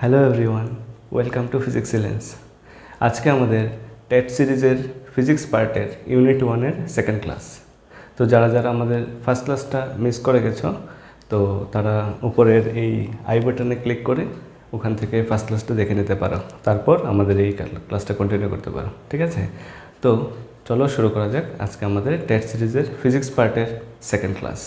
Hello everyone, welcome to physics excellence. আজকে আমাদের TET সিরিজের ফিজিক্স পার্টের ইউনিট 1-এর সেকেন্ড ক্লাস। তো যারা যারা আমাদের ফার্স্ট ক্লাসটা মিস করে গেছো, তো তারা উপরের এই আই বাটনে ক্লিক করে ওখান থেকে ফার্স্ট ক্লাসটা দেখে নিতে পারো, তারপর আমাদের এই ক্লাসটা কন্টিনিউ করতে পারো। ঠিক আছে, তো চলো শুরু করা যাক আজকে আমাদের টেট সিরিজের ফিজিক্স পার্টের second class.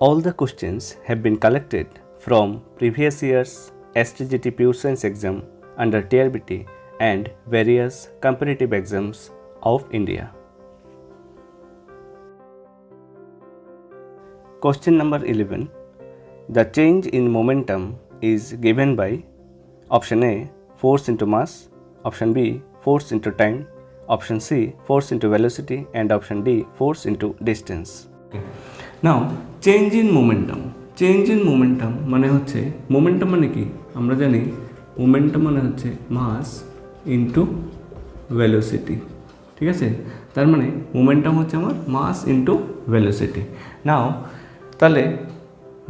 All the questions have been collected from previous year's STGT Pure Science exam under TRBT and various competitive exams of India. Question number 11. The change in momentum is given by option A, force into mass, option B, force into time, option C, force into velocity, and option D, force into distance. Okay. Now change in momentum মানে হচ্ছে, momentum মানে কি আমরা জানি, momentum মানে হচ্ছে mass into velocity. ঠিক আছে, তার মানে মোমেন্টাম হচ্ছে আমার মাস ইন্টু ভেলোসিটি। নাও তাহলে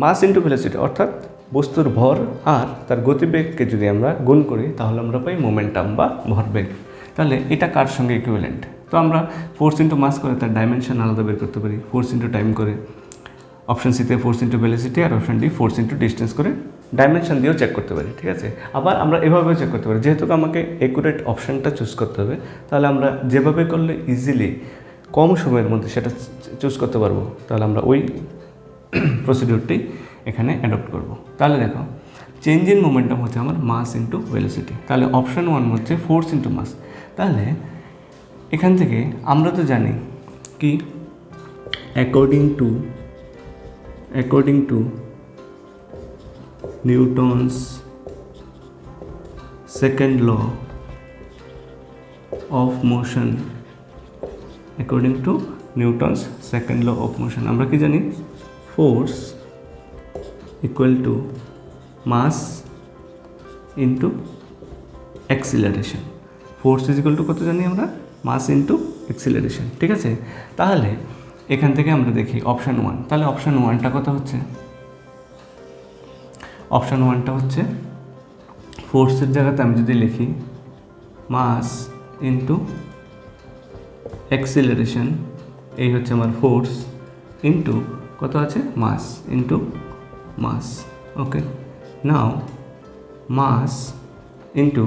মাস ইন্টু ভেলোসিটি অর্থাৎ বস্তুর ভর আর তার গতিবেগকে যদি আমরা গুণ করি তাহলে আমরা পাই মোমেন্টাম বা ভরবেগ। তাহলে এটা কার সঙ্গে ইকুইভ্যালেন্ট? তো আমরা ফোর্স ইন্টু মাস করে তার ডাইমেনশন আলাদা বের করতে পারি, ফোর্স ইন্টু টাইম করে অপশন সিতে ফোর্স ইন্টু ভেলোসিটি আর option D force into distance করে ডাইমেনশন দিয়েও চেক করতে পারি। ঠিক আছে, আবার আমরা এভাবেও চেক করতে পারি। যেহেতু আমাকে একুরেট অপশানটা চুজ করতে হবে, তাহলে আমরা যেভাবে করলে ইজিলি কম সময়ের মধ্যে সেটা চুজ করতে পারবো, তাহলে আমরা ওই প্রসিডিউরটি এখানে অ্যাডপ্ট করব। তাহলে দেখো, চেঞ্জ ইন মোমেন্টাম হচ্ছে আমার মাস ইন্টু ভেলোসিটি, তাহলে অপশান 1 হচ্ছে ফোর্স ইন্টু মাস। তাহলে এখান থেকে আমরা তো জানি কি, according to Newton's second law of motion, according to Newton's second law of motion আমরা কি জানি, force equal to mass into acceleration. Force is equal to কত জানি আমরা, মাস ইন্টু অ্যাক্সিলারেশন। ঠিক আছে, তাহলে এখান থেকে আমরা দেখি অপশান 1, তাহলে অপশান 1টা কত হচ্ছে, অপশান 1টা হচ্ছে ফোর্সের জায়গাতে আমি যদি লিখি মাস ইন্টু অ্যাক্সিলারেশন, এই হচ্ছে আমার ফোর্স ইন্টু কত আছে, mass into mass. Okay, now mass into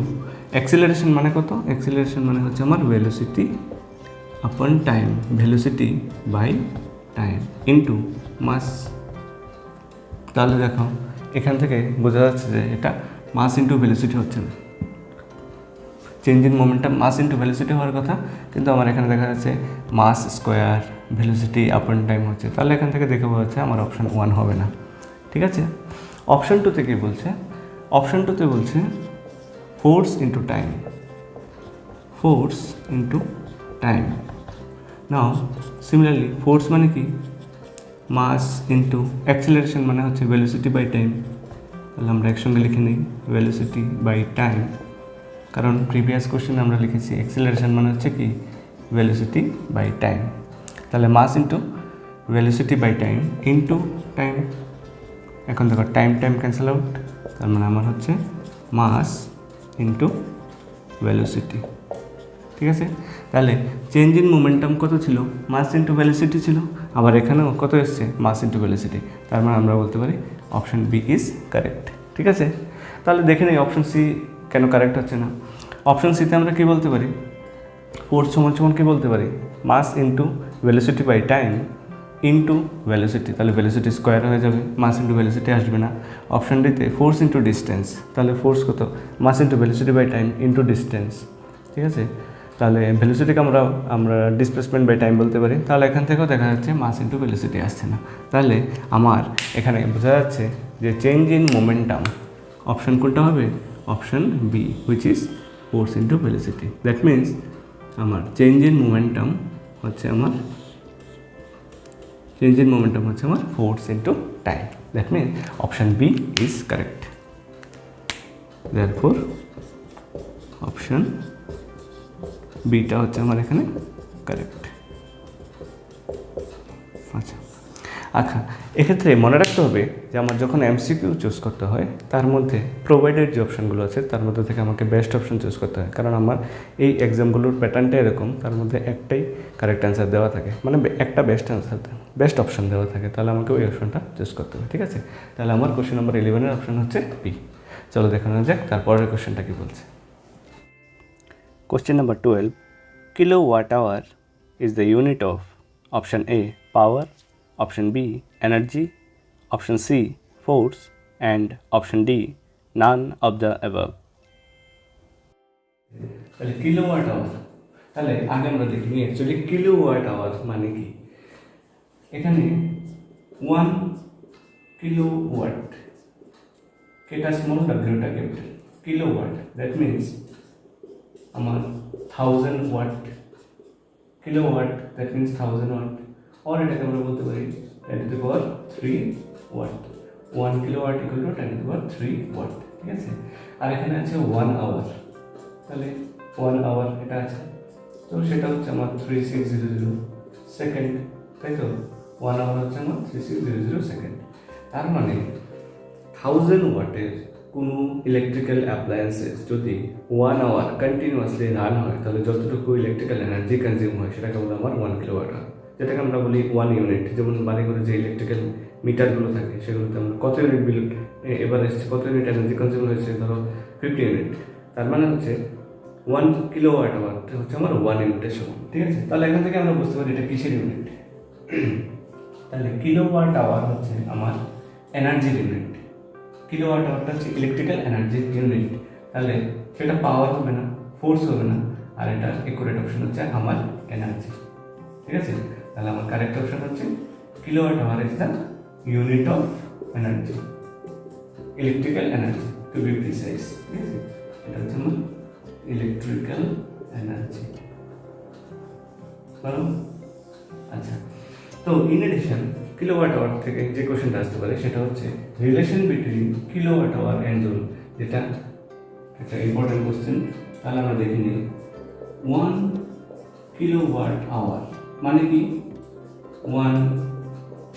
acceleration মানে কত, অ্যাক্সিলারেশন মানে হচ্ছে আমার velocity upon time, velocity by time into mass. তাহলে দেখো এখান থেকে বোঝা যাচ্ছে যে এটা মাস ইন্টু ভেলোসিটি হচ্ছে না, change in momentum mass into velocity হওয়ার কথা, কিন্তু আমার এখানে দেখা যাচ্ছে mass square velocity upon time হচ্ছে। তাহলে এখান থেকে দেখে বোঝা যাচ্ছে আমার অপশান 1 হবে না। ঠিক আছে, অপশান 2তে কী বলছে, অপশান 2তে বলছে force into time, force into time. Now similarly force মানে কি, মাস ইন্টু অ্যাক্সিলারেশন মানে হচ্ছে ভেলোসিটি বাই টাইম। তাহলে আমরা একসঙ্গে লিখে নিই ভেলোসিটি বাই টাইম, কারণ প্রিভিয়াস কোশ্চেনে আমরা লিখেছি অ্যাক্সিলারেশন মানে হচ্ছে কি, ভেলোসিটি বাই টাইম। তাহলে mass into velocity by time into time. এখন দেখো টাইম ক্যান্সেল আউট, তার মানে আমার হচ্ছে মাস ইন্টু ভেলোসিটি। ঠিক আছে, তাহলে চেঞ্জ ইন মোমেন্টাম কত ছিল, মাস ইন্টু ভেলোসিটি ছিল, আবার এখানেও কত এসছে, মাস ইন্টু ভেলোসিটি। তার মানে আমরা বলতে পারি অপশান বি ইজ কারেক্ট। ঠিক আছে, তাহলে দেখে নিই অপশান সি কেন কারেক্ট হচ্ছে না। অপশান সিতে আমরা কী বলতে পারি, ফোর্স সমান কী বলতে পারি, mass into velocity by time into velocity, তাহলে ভেলোসিটি স্কোয়ার হয়ে যাবে, মাস ইন্টু ভেলোসিটি আসবে না। অপশান ডিতে ফোর্স ইন্টু ডিস্টেন্স, তাহলে ফোর্স কত, mass into velocity by time into distance. ঠিক আছে, তাহলে ভেলোসিটিকে আমরা ডিসপ্লেসমেন্ট বাই টাইম বলতে পারি। তাহলে এখান থেকেও দেখা যাচ্ছে মাস ইন্টু ভেলোসিটি আসছে না। তাহলে আমার এখানে বোঝা যাচ্ছে যে চেঞ্জ ইন মোমেন্টাম অপশান কোনটা হবে, option B, which is force into velocity. That means আমার চেঞ্জ ইন মোমেন্টাম হচ্ছে আমার force into time. That means option B is correct. Therefore option বিটা হচ্ছে আমার এখানে কারেক্ট। আচ্ছা আচ্ছা, এক্ষেত্রে মনে রাখতে হবে যে আমার যখন এমসিকিউ চুজ করতে হয় তার মধ্যে প্রোভাইডেড যে অপশানগুলো আছে তার মধ্যে থেকে আমাকে বেস্ট অপশন চুজ করতে হয়, কারণ আমার এই এক্সামগুলোর প্যাটার্নটা এরকম, তার মধ্যে একটাই কারেক্ট অ্যান্সার দেওয়া থাকে, মানে একটা বেস্ট অপশান দেওয়া থাকে, তাহলে আমাকে ওই অপশানটা চুজ করতে হবে। ঠিক আছে, তাহলে আমার কোশ্চেন নাম্বার 11-এর অপশান হচ্ছে বি। চলো দেখানো যাক তারপরের কোশ্চেনটা কী বলছে। Question number 12, kilowatt hour is the unit of option A power, option B energy, option C force, and option D none of the above. তাহলে কিলোওয়াট আওয়ার, তাহলে আগে আমরা দেখিনি অ্যাকচুয়ালি কিলোওয়াট আওয়ার মানে কি। এখানে 1 কিলোওয়াট, কেটা স্মল ডাব্লিউটা ক্যাপিটাল, কিলোওয়াট দ্যাট মিনস আমার 1000 watt, kilowatt that means 1000 watt, और এটাকে আমরা বলতে পারি 10 to the power 3 watt, 1 kilowatt equal to 10 to the power 3 watt. ঠিক আছে, আর এখানে আছে 1 আওয়ার, তাহলে 1 আওয়ার এটা আছে, তো সেটা হচ্ছে আমার 3600 সেকেন্ড, তাই তো 1 আওয়ার হচ্ছে আমার 3600 সেকেন্ড। তার মানে 1000 ওয়াটের কোনো ইলেকট্রিক্যাল অ্যাপ্লায়েন্সেস যদি 1 আওয়ার কন্টিনিউয়াসলি রান হয় তাহলে যতটুকু ইলেকট্রিক্যাল এনার্জি কনজিউম হয় সেটাকে বলে আমার 1 কিলোওয়াট হয়, যেটাকে আমরা বলি 1 ইউনিট। যেমন বাড়িঘরে যে ইলেকট্রিক্যাল মিটারগুলো থাকে সেগুলোতে আমরা কত ইউনিট বিল এবার এসছে, কত ইউনিট এনার্জি কনজিউম হয়েছে, ধরো 50 ইউনিট, তার মানে হচ্ছে 1 কিলোওয়াট আওয়ার হচ্ছে আমার 1 ইউনিটের সমান। ঠিক আছে, তাহলে এখান থেকে আমরা বুঝতে পারি এটা কিসের ইউনিট। তাহলে কিলোওয়াট আওয়ার হচ্ছে আমার এনার্জির ইউনিট, কিলোওয়াট আওয়ারটা হচ্ছে ইলেকট্রিক্যাল এনার্জির ইউনিট, তাহলে সেটা পাওয়ার হবে না, ফোর্স হবে না, আর এটা একুরেট অপশন হচ্ছে আমার এনার্জি। ঠিক আছে, তাহলে আমার কারেক্ট অপশন হচ্ছে kilowatt hour is the unit of energy, electrical energy to be precise. ঠিক আছে, এটা হচ্ছে আমার ইলেকট্রিক্যাল এনার্জি। বলো আচ্ছা, তো ইন এডিশন কিলোওয়াট আওয়ার থেকে যে কোশ্চেনটা আসতে পারে সেটা হচ্ছে relation between kilowatt hour and joule, যেটা একটা ইম্পর্টেন্ট কোশ্চেন। তাহলে আমরা দেখে নিই 1 কিলোওয়াট আওয়ার মানে কি, 1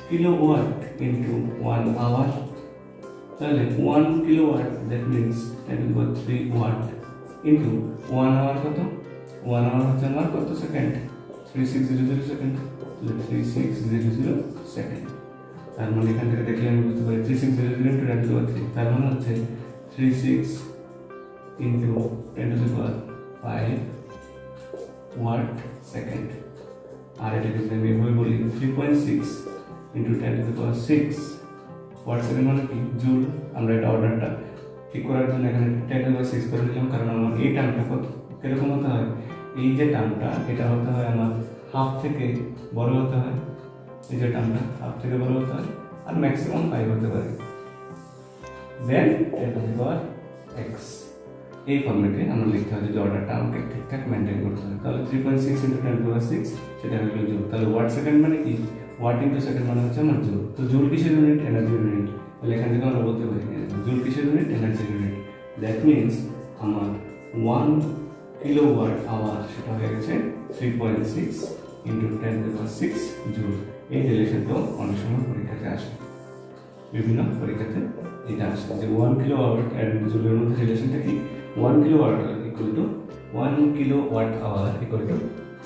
কিলোওয়াট ইন্টু 1 আওয়ার, তাহলে 1 kilowatt that means 10 to the power 3 watt into 1 hour কত, 1 আওয়ার হচ্ছে আমার কত সেকেন্ড, 3600 সেকেন্ড, তাহলে 3600 সেকেন্ড। তার মানে এখান থেকে দেখলে আমি বুঝতে পারি 3600 ইন্টু 10 to the power 3, তার মানে হচ্ছে 36 into 10 to the power 5 watt second. আর এটাকে যদি আমি এভাবে বলি 3.6 into 10 to the power 6 watt second মানে কি জুল। আমরা এটা অর্ডারটা ঠিক করার জন্য এখানে 10 to the power 6 করে নিলাম, কারণ আমার এই টার্মটা কত কিরকম হতে হয়, এই যে টার্মটা এটা হতে হয় আমার হাফ থেকে বড় হতে হয়, এই যে টার্মটা হাফ থেকে বড় হতে হয়, আর ম্যাক্সিমাম 5 হতে পারে, দেন 10 to the power x। এই ফর্মেটে আমরা লিখতে হয় যদি অর্ডারটা আমাকে ঠিকঠাক মেনটেন করতে হয়। তাহলে 3.6 ইন্টু 10 to the power 6 সেটা হলো জুল। তাহলে ওয়াট সেকেন্ড মানে কি, ওয়াট ইন্টু সেকেন্ড মানে হচ্ছে আমার জুল। তো জুল কিসের ইউনিট, এনার্জি ইউনিট। তাহলে এখান থেকে আমরা বলতে পারি জুল কিসের unit, energy unit. That means আমার 1 কিলোওয়াট আওয়ার সেটা হয়ে গেছে 3.6 into 10 to the power 6 joule. এই রিলেশনটাও অনেক সময় পরীক্ষাতে আসে, বিভিন্ন পরীক্ষাতে এটা আসে যে 1 কিলোওয়াট অ্যান্ড জুলের মধ্যে রিলেশনটা কি, 1 kilowatt equal to 1 kilowatt hour equal to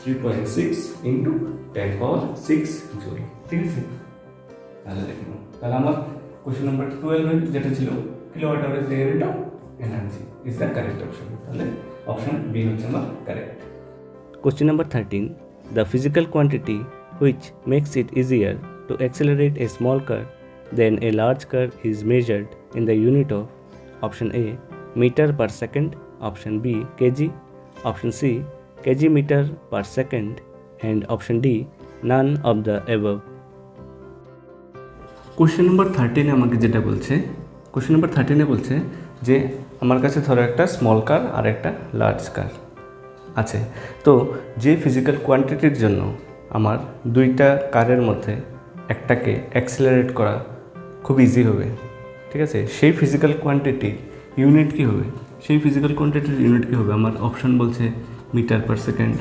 3.6 into 10 power 6 joule. ঠিক আছে, তাহলে দেখুন, তাহলে আমার কোশ্চেন নাম্বার 12 যেটা ছিল kilowatt hour is the unit of energy is the correct option. তাহলে অপশন বি হচ্ছে আমার correct. Question number 13, the physical quantity which makes it easier to accelerate a small car than a large car is measured in the unit of option A meter per second, option B kg, option C kg meter per second, and option D none of the above. Question number 13 আমাকে যেটা বলছে, question number 13 বলছে যে আমার কাছে ধরো একটা small কার আর একটা লার্জ কার আছে, তো যে ফিজিক্যাল কোয়ান্টিটির জন্য আমার দুইটা কারের মধ্যে একটাকে অ্যাক্সেলারেট করা খুব ইজি হবে, ঠিক আছে, সেই ফিজিক্যাল কোয়ান্টিটি ইউনিট কী হবে, সেই ফিজিক্যাল কোয়ান্টিটির ইউনিট কী হবে, আমার অপশন বলছে metre per second,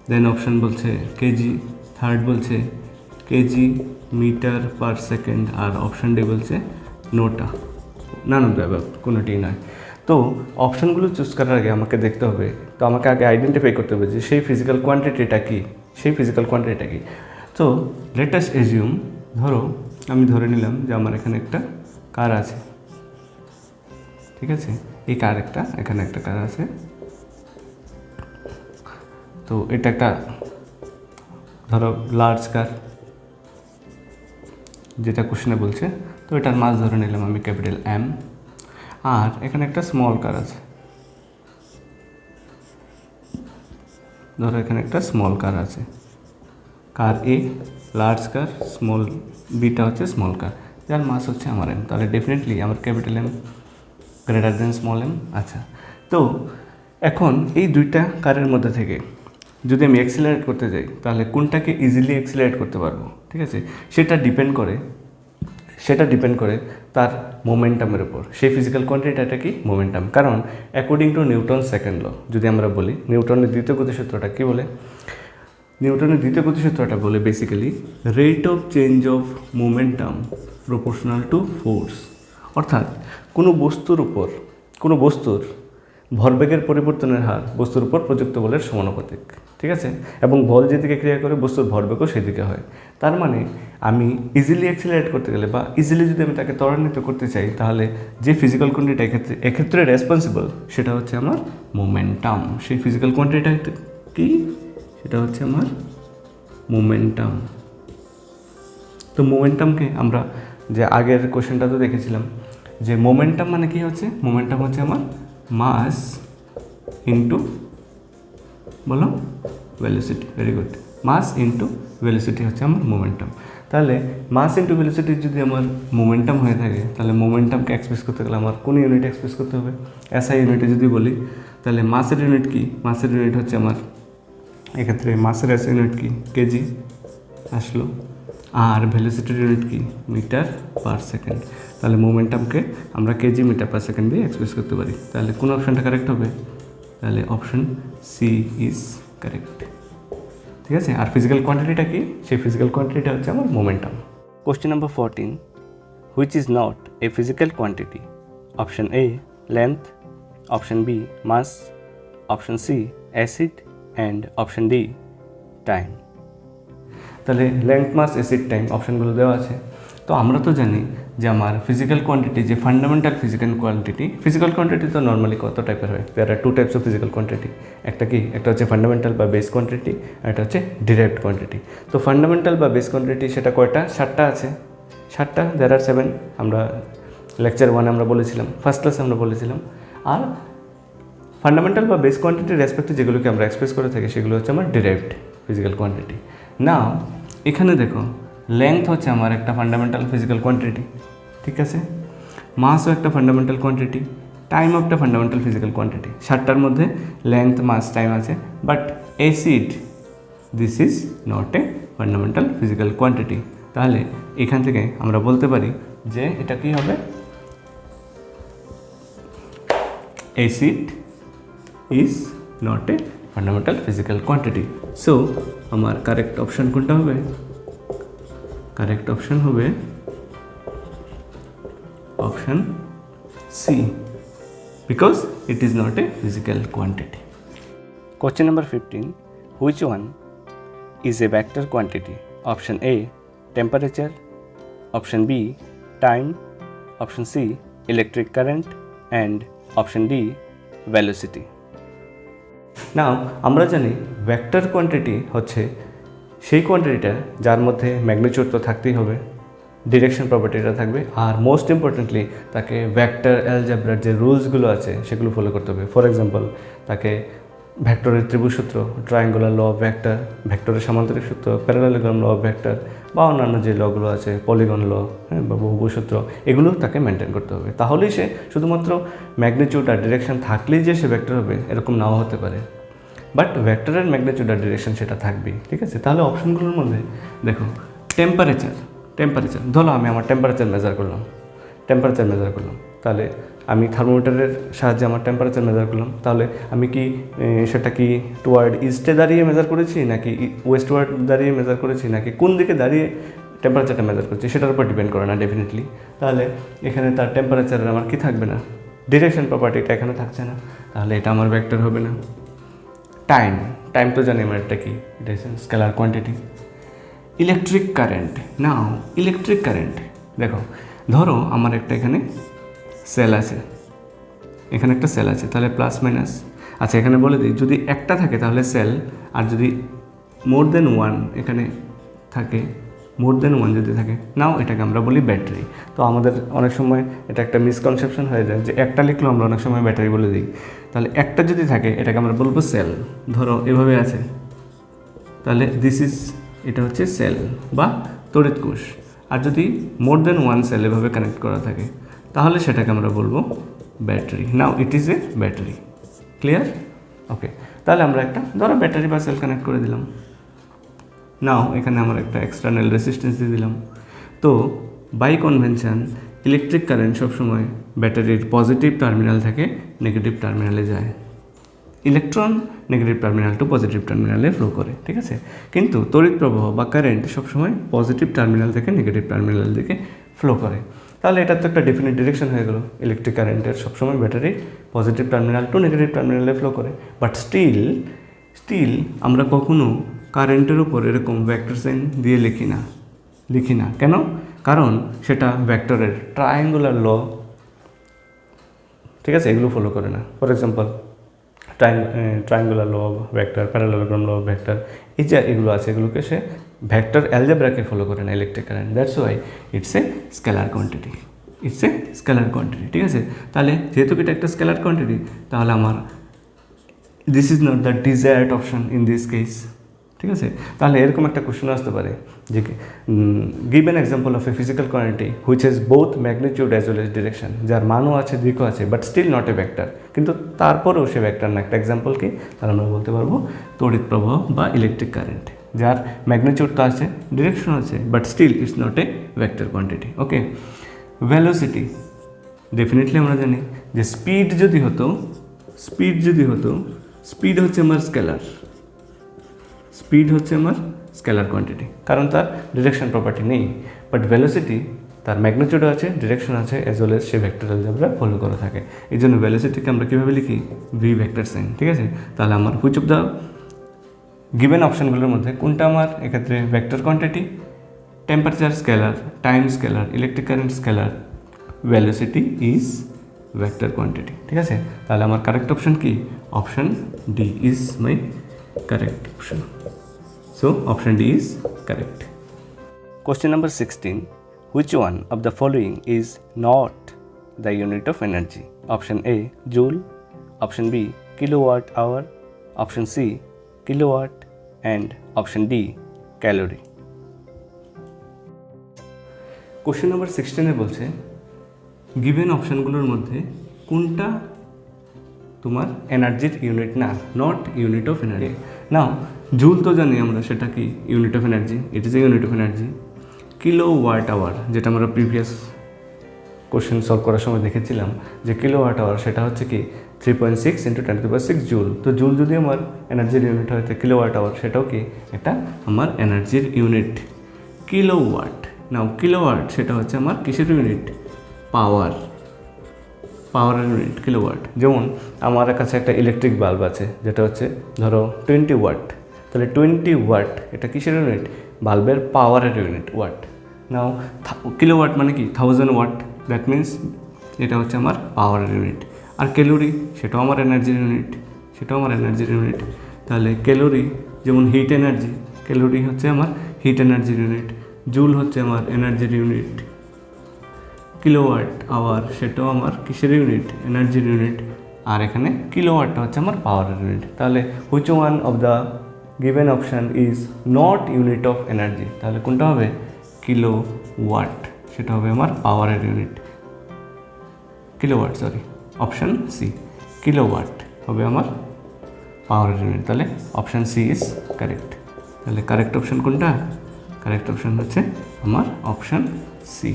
then option বলছে কেজি, থার্ড বলছে কেজি মিটার পার সেকেন্ড, আর অপশন ডি বলছে নোটা, নান অফ দ্য অ্যাবাভ, কোনোটি নয়। তো অপশানগুলো চুজ করার আগে আমাকে দেখতে হবে, তো আমাকে আগে আইডেন্টিফাই করতে হবে যে সেই ফিজিক্যাল কোয়ান্টিটিটা কী, সেই ফিজিক্যাল কোয়ান্টিটিটা কী। তো লেট আস এজিউম, ধরো আমি ধরে নিলাম যে আমার এখানে একটা কার আছে, ঠিক আছে, এই কার একটা, এখানে একটা কার আছে, তো এটা একটা ধরো লার্জ কার, যেটা কোশ্চেনে বলছে, তো এটার মাস ধরে নিলাম আমি ক্যাপিটাল এম, আর এখানে একটা স্মল কার আছে, ধরো এখানে একটা স্মল কার আছে, car a large car, small বিটা হচ্ছে স্মল কার, যার মাস হচ্ছে আমার এম, তাহলে ডেফিনেটলি আমার capital M greater than small M. আচ্ছা, তো এখন এই দুইটা কারের মধ্যে থেকে যদি আমি অ্যাক্সিলারেট করতে যাই তাহলে কোনটাকে ইজিলি অ্যাক্সিলারেট করতে পারবো, ঠিক আছে, সেটা ডিপেন্ড করে তার মোমেন্টামের উপর। সেই ফিজিক্যাল কোয়ান্টিটিটা কি মোমেন্টাম, কারণ according to Newton second law যদি আমরা বলি, নিউটনের দ্বিতীয় গতিসূত্রটা কী বলে, নিউটনের দ্বিতীয় গতিসূত্রটা বলে basically rate of change of momentum proportional to force, অর্থাৎ কোনো বস্তুর ভরবেগের পরিবর্তনের হার বস্তুর উপর প্রযুক্ত বলের সমানুপাতিক, ঠিক আছে, এবং বল যেদিকে ক্রিয়া করে বস্তুর ভরবেগও সেদিকে হয়। তার মানে আমি ইজিলি অ্যাক্সিলারেট করতে গেলে বা ইজিলি যদি আমি তাকে ত্বরান্বিত করতে চাই, তাহলে যে ফিজিক্যাল কোয়ান্টিটি এক্ষেত্রে রেসপন্সিবল সেটা হচ্ছে আমার মোমেন্টাম। সেই ফিজিক্যাল কোয়ান্টিটিটা কি, সেটা হচ্ছে আমার মোমেন্টাম। তো মোমেন্টামকে আমরা যে আগের কোশ্চেনটা তো দেখেছিলাম যে মোমেন্টাম মানে কি হচ্ছে, মোমেন্টাম হচ্ছে আমার মাস ইন্টু, বলো, velocity. Very good, mass into velocity হচ্ছে আমার মোমেন্টাম। তাহলে মাস ইন্টু ভেলোসিটি যদি আমার মোমেন্টাম হয়ে থাকে, তাহলে মোমেন্টামকে এক্সপ্রেস করতে গেলে আমার কোন ইউনিট এক্সপ্রেস করতে হবে, এসআই ইউনিটে যদি বলি, তাহলে মাসের ইউনিট কি, মাসের ইউনিট হচ্ছে আমার এক্ষেত্রে মাসের এসআই ইউনিট কি কেজি আসলো, আর ভেলোসিটির ইউনিট কি মিটার পার সেকেন্ড। তাহলে মোমেন্টামকে আমরা কেজি মিটার পার সেকেন্ড দিয়ে এক্সপ্রেস করতে পারি। তাহলে কোন অপশানটা কারেক্ট হবে, তাহলে অপশন সি ইজ কারেক্ট, ঠিক আছে। আর ফিজিক্যাল কোয়ান্টিটিটা কি, সেই ফিজিক্যাল কোয়ান্টিটিটা হচ্ছে আমার momentum. Question number 14, which is not a physical quantity? Option A length, option B mass, option C acid and option D time. তাহলে লেন্থ, মাস, অ্যাসিড, টাইম অপশানগুলো দেওয়া আছে। তো আমরা তো জানি যে আমার ফিজিক্যাল কোয়ান্টিটি, যে ফান্ডামেন্টাল ফিজিক্যাল কোয়ান্টিটি তো নর্মালি কত টাইপের হয়, there are two types of physical quantity. একটা হচ্ছে ফান্ডামেন্টাল বা বেস কোয়ান্টিটি, আর একটা হচ্ছে ডিরাইভড কোয়ান্টিটি। তো ফান্ডামেন্টাল বা বেস কোয়ান্টিটি সেটা কয়টা, 7টা আছে, 7টা, দেয়ার আর 7, আমরা লেকচার 1 আমরা বলেছিলাম, ফার্স্ট ক্লাসে আমরা বলেছিলাম। আর ফান্ডামেন্টাল বা বেস কোয়ান্টিটির রেসপেক্টে যেগুলোকে আমরা এক্সপ্রেস করে থাকি সেগুলো হচ্ছে আমার ডিরাইভড ফিজিক্যাল কোয়ান্টিটি। নাও এখানে দেখো, লেন্থ হচ্ছে আমার একটা ফান্ডামেন্টাল ফিজিক্যাল কোয়ান্টিটি, ঠিক আছে, মাসও একটা ফান্ডামেন্টাল কোয়ান্টিটি, টাইমও একটা ফান্ডামেন্টাল ফিজিক্যাল কোয়ান্টিটি। 7টার মধ্যে লেন্থ, মাস, টাইম আছে, but acid this is not a fundamental physical quantity. তাহলে এখান থেকে আমরা বলতে পারি যে এটা কি হবে, acid is not a fundamental physical quantity. So আমার কারেক্ট অপশান কোনটা হবে, কারেক্ট অপশান হবে option C, because it is not a physical quantity. Question number 15, which one is a vector quantity? Option A temperature, option B time, option C electric current and option D velocity. Now আমরা জানি vector quantity হচ্ছে সেই কোয়ান্টিটিটা যার মধ্যে magnitude তো থাকতেই হবে, direction প্রপার্টিটা থাকবে, আর মোস্ট ইম্পর্টেন্টলি তাকে ভেক্টর অ্যালজেব্রার যে রুলসগুলো আছে সেগুলো ফলো করতে হবে। ফর এক্সাম্পল, তাকে ভেক্টরের ত্রিভুজ সূত্র, ট্রায়াঙ্গুলার ল অফ ভেক্টর, ভেক্টরের সামান্তরিক সূত্র, প্যারালেলোগ্রাম ল অফ ভেক্টর, বা অন্যান্য যে লগুলো আছে, পলিগন ল, হ্যাঁ, বা বহুভুজ সূত্র, এগুলো তাকে মেনটেন করতে হবে। তাহলেই সে শুধুমাত্র ম্যাগনিটিউড আর ডিরেকশন থাকলেই যে সে ভেক্টর হবে এরকম নাও হতে পারে, বাট ভেক্টরের ম্যাগনিটিউড আর ডিরেকশন সেটা থাকবেই, ঠিক আছে। তাহলে অপশনগুলোর মধ্যে দেখো, টেম্পারেচার, ধরো আমি আমার টেম্পারেচার মেজার করলাম, তাহলে আমি থার্মোমিটারের সাহায্যে আমার টেম্পারেচার মেজার করলাম, তাহলে আমি কি সেটা কি টুয়ার্ড ইস্টে দাঁড়িয়ে মেজার করেছি নাকি ওয়েস্টওয়ার্ড দাঁড়িয়ে মেজার করেছি নাকি কোন দিকে দাঁড়িয়ে টেম্পারেচারটা মেজার করছি সেটার উপর ডিপেন্ড করে না ডেফিনেটলি। তাহলে এখানে তার টেম্পারেচারের আমার কি থাকবে না, ডিরেকশন প্রপার্টিটা এখানে থাকছে না, তাহলে এটা আমার ভেক্টর হবে না। টাইম তো জানি আমরা এটা কি, এটা স্কেলার কোয়ান্টিটি। ইলেকট্রিক কারেন্ট, নাও ইলেকট্রিক কারেন্ট দেখো, ধরো আমার একটা এখানে সেল আছে, এখানে একটা সেল আছে, তাহলে প্লাস মাইনাস। আচ্ছা এখানে বলে দিই, যদি একটা থাকে তাহলে সেল, আর যদি মোর দেন ওয়ান এখানে থাকে, মোর দেন ওয়ান যদি থাকে, নাও এটাকে আমরা বলি ব্যাটারি। তো আমাদের অনেক সময় এটা একটা মিসকনসেপশন হয়ে যায় যে একটা লিখলেও আমরা অনেক সময় ব্যাটারি বলে দিই। তাহলে একটা যদি থাকে এটাকে আমরা বলবো সেল। ধরো এভাবে আছে, তাহলে এটা হচ্ছে সেল বা তড়িৎ কোষ। আর যদি মোর দেন ওয়ান সেল এভাবে কানেক্ট করা থাকে তাহলে সেটাকে আমরা বলবো battery. Now it is a battery. Clear? Okay, তাহলে আমরা একটা ধরো ব্যাটারি বা সেল কানেক্ট করে দিলাম। নাও এখানে আমরা একটা এক্সটার্নাল রেসিস্টেন্স দিয়ে দিলাম। তো বাই কনভেনশন ইলেকট্রিক কারেন্ট সবসময় ব্যাটারির পজিটিভ টার্মিনাল থেকে নেগেটিভ টার্মিনালে যায়, electron negative terminal to positive টার্মিনালে ফ্লো করে, ঠিক আছে। কিন্তু তড়িৎ প্রবাহ বা কারেন্ট সবসময় পজিটিভ টার্মিনাল থেকে নেগেটিভ টার্মিনাল দিকে ফ্লো করে। তাহলে এটার তো একটা ডেফিনিট ডিরেকশন হয়ে গেল, ইলেকট্রিক কারেন্টের সবসময় battery positive terminal to negative টার্মিনালে ফ্লো করে। বাট স্টিল আমরা কখনো কারেন্টের উপর এরকম ভেক্টর সাইন দিয়ে লিখি না। কেন? কারণ সেটা ভেক্টরের ট্রায়াঙ্গুলার ল, ঠিক আছে, এগুলো ফলো করে না। For example triangular law of vector, parallelogram law of vector, এই যে এগুলো আছে এগুলোকে সে ভেক্টর অ্যালজেব্রাকে ফলো করে না electric current. That's why it's a scalar quantity, ঠিক আছে। তাহলে যেহেতু এটা একটা স্কেলার কোয়ান্টিটি, তাহলে আমার this is not the desired option in this case, ঠিক আছে। তাহলে এরকম একটা কোশ্চেন আসতে পারে যে give an example of a physical quantity which has both magnitude as well as direction, যার মানও আছে দিকও আছে but still not a vector, কিন্তু তারপরেও সে ভেক্টর না। একটা এক্সাম্পল কি? তাহলে আমরা বলতে পারবো তড়িৎ প্রবাহ বা ইলেকট্রিক কারেন্ট, যার ম্যাগনিটিউড তো আছে, ডিরেকশন আছে, but still it's not a vector quantity. Okay, velocity definitely আমরা জানি যে স্পিড হচ্ছে আমার স্কেলার কোয়ান্টিটি, কারণ তার ডিরেকশন প্রপার্টি নেই। বাট ভেলোসিটি তার ম্যাগনিটিউড আছে, ডিরেকশন আছে, অ্যাজ ওয়েল এজ সে ভেক্টর অ্যালজেব্রা ফলো করে থাকে। এই জন্য ভেলোসিটিকে আমরা কীভাবে লিখি? ভি ভেক্টর সাইন, ঠিক আছে। তাহলে আমার হুইচ অফ দ্য গিভেন অপশানগুলোর মধ্যে কোনটা আমার এক্ষেত্রে vector quantity? Temperature scalar, time scalar, electric current scalar, velocity is vector quantity, ঠিক আছে। তাহলে আমার কারেক্ট অপশন কি? Option D is my correct option. So option D is correct. Question number 16. Which one of the following is not the unit of energy? Option A, joule. Option B, kilowatt hour. Option C, kilowatt. And option D, calorie. Question number 16 বলছে given অপশনগুলোর মধ্যে কোনটা তোমার এনার্জির unit না, not unit of energy. Now joule তো জানি আমরা, সেটা কি? Unit of energy, it is a unit of energy. Kilowatt hour, যেটা আমরা প্রিভিয়াস কোশ্চেন সলভ করার সময় দেখেছিলাম যে কিলোওয়াট আওয়ার, সেটা হচ্ছে কি 3.6 × 10⁶ জুল। তো জুল যদি আমার এনার্জির ইউনিট হয়, তো কিলোওয়াট আওয়ার সেটাও কি একটা আমার এনার্জির ইউনিট। কিলোওয়াট, নাও কিলোওয়াট সেটা হচ্ছে আমার কিসের ইউনিট? পাওয়ারের ইউনিট কিলোওয়াট। যেমন আমার কাছে একটা ইলেকট্রিক বাল্ব আছে যেটা হচ্ছে ধরো 20 ওয়াট, তাহলে 20 ওয়াট এটা কিসের ইউনিট? বাল্বের পাওয়ারের ইউনিট, ওয়াট। নাও কিলোওয়াট মানে কি 1000 ওয়াট, দ্যাট মিন্স এটা হচ্ছে আমার পাওয়ারের ইউনিট। আর ক্যালোরি সেটাও আমার এনার্জির ইউনিট, তাহলে ক্যালোরি যেমন হিট এনার্জি, ক্যালোরি হচ্ছে আমার হিট এনার্জির ইউনিট, জুল হচ্ছে আমার এনার্জির ইউনিট, কিলোওয়াট আওয়ার সেটাও আমার কিসের ইউনিট? এনার্জির ইউনিট। আর এখানে কিলোওয়াটটা হচ্ছে আমার পাওয়ারের ইউনিট। তাহলে which one of the given option is not unit of energy? তাহলে কোনটা হবে? কিলোওয়াট, সেটা হবে আমার পাওয়ারের ইউনিট। অপশান সি, কিলোওয়াট হবে আমার পাওয়ারের ইউনিট। তাহলে অপশান সি ইজ কারেক্ট। তাহলে কারেক্ট অপশান কোনটা? কারেক্ট অপশান হচ্ছে আমার option C.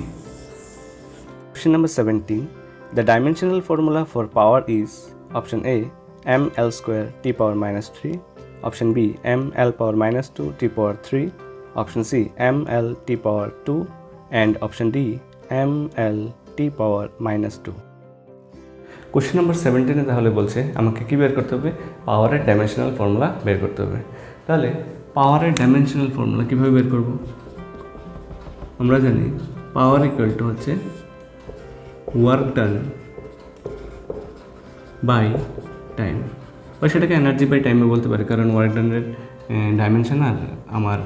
Question number 17. The dimensional formula for power is option A ml square t power minus 3, option B ml power minus 2 t power 3, option C ml t power 2 and option D ml t power minus 2. Question number 17 তাহলে বলছে আমাকে কি বের করতে হবে, পাওয়ারের dimensional formula বের করতে হবে। তাহলে পাওয়ারের ডাইমেনশনাল ফর্মুলা কীভাবে বের করব? আমরা জানি পাওয়ার ইকুয়াল টু হচ্ছে ওয়ার্ক ডান বাই টাইম, বা সেটাকে এনার্জি বাই টাইমে বলতে পারি, কারণ ওয়ার্ক ডানের ডাইমেনশন আর আমার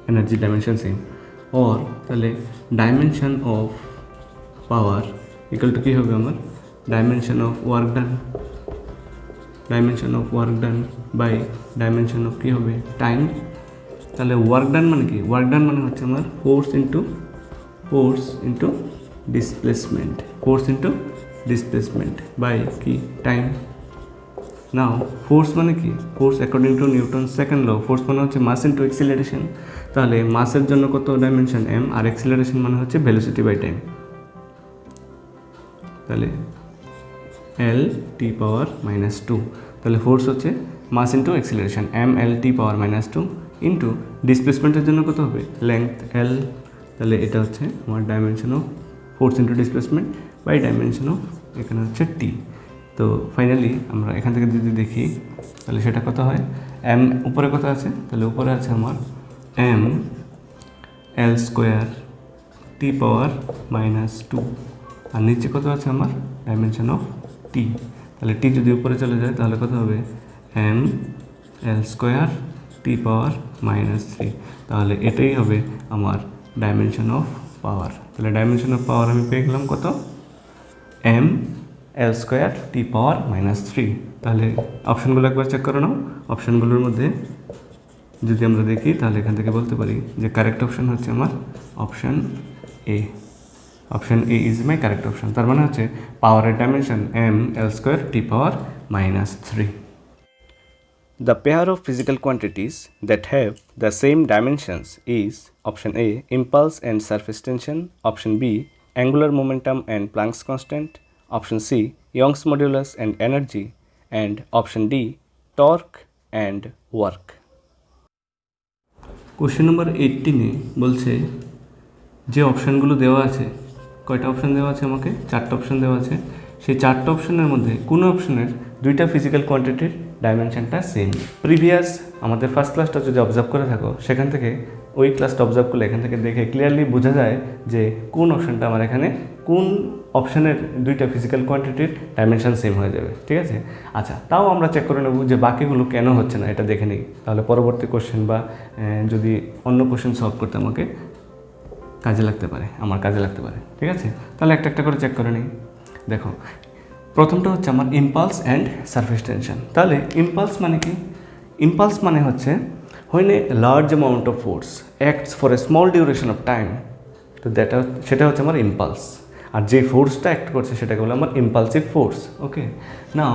এনার্জি ডাইমেনশন সেম। ওর তাহলে dimension of power equal to কী হবে আমার, dimension of work done, dimension of work done by dimension of কী হবে, টাইম। তাহলে ওয়ার্ক ডান মানে কি, ওয়ার্ক ডান মানে হচ্ছে আমার force into displacement, force into displacement by কি টাইম। নাও ফোর্স মানে কি, force according to Newton second law, force মানে হচ্ছে মাস ইন্টু এক্সিলারেশন। তাহলে মাসের জন্য কত ডাইমেনশন এম, আর এক্সিলারেশন মানে হচ্ছে ভেলোসিটি বাই টাইম। তাহলে এল টি পাওয়ার মাইনাস 2, তাহলে ফোর্স হচ্ছে mass into acceleration M L T power minus 2 into ডিসপ্লেসমেন্টের জন্য কত হবে লেংথ এল। তাহলে এটা হচ্ছে আমার dimension of force into displacement by dimension of এখানে হচ্ছে টি। তো ফাইনালি আমরা এখান থেকে যদি দেখি তাহলে সেটা কত হয়, এম উপরে কত আছে, তাহলে উপরে আছে আমার M L square T power minus 2, আর নিচে কত আছে আমার ডাইমেনশন অফ টি। তাহলে টি যদি উপরে চলে যায় তাহলে কত হবে M L square T power minus 3, তাহলে এটাই হবে আমার ডাইমেনশন অফ পাওয়ার। তাহলে ডাইমেনশন অফ পাওয়ার আমি পেয়ে গেলাম কত, M L square T power minus 3। তাহলে অপশানগুলো একবার চেক করে নাও, অপশানগুলোর মধ্যে যদি আমরা দেখি তাহলে এখান থেকে বলতে পারি যে কারেক্ট অপশান হচ্ছে আমার option A, option A is my correct option. তার মানে হচ্ছে পাওয়ারের dimension M L square T power minus 3। The pair of physical quantities that have the same dimensions is option A impulse and surface tension, option B angular momentum and Planck's constant, option C Young's modulus and energy, and option D torque and work. Question number 18 বলছে যে অপশানগুলো দেওয়া আছে, কয়টা option দেওয়া আছে আমাকে, 4টা অপশান দেওয়া আছে, সেই 4টা অপশানের মধ্যে কোনো অপশানের 2টা ফিজিক্যাল কোয়ান্টিটির ডাইমেনশনটা সেম। প্রিভিয়াস আমাদের ফার্স্ট ক্লাসটা যদি অবজার্ভ করে থাকো সেখান থেকে ওই ক্লাসটা অবজার্ভ করলে এখান থেকে দেখে ক্লিয়ারলি বোঝা যায় যে কোন অপশানটা আমার এখানে কোন অপশানের 2টা ফিজিক্যাল কোয়ান্টিটির ডাইমেনশন সেম হয়ে যাবে, ঠিক আছে। আচ্ছা, তাও আমরা চেক করে নেব যে বাকিগুলো কেন হচ্ছে না, এটা দেখে নিই, তাহলে পরবর্তী কোশ্চেন বা যদি অন্য কোশ্চেন সলভ করতে আমাকে কাজে লাগতে পারে, আমার কাজে লাগতে পারে, ঠিক আছে। তাহলে একটা একটা করে চেক করে নিই। দেখো প্রথমটা হচ্ছে আমার ইম্পালস অ্যান্ড সারফেস টেনশন। তাহলে ইম্পালস মানে কি, ইম্পালস মানে হচ্ছে when a large amount of force acts for a small duration of time, তো সেটা হচ্ছে আমার ইম্পালস। আর যে ফোর্সটা অ্যাক্ট করছে সেটাকে বলে আমার ইম্পালসিভ ফোর্স। ওকে, নাও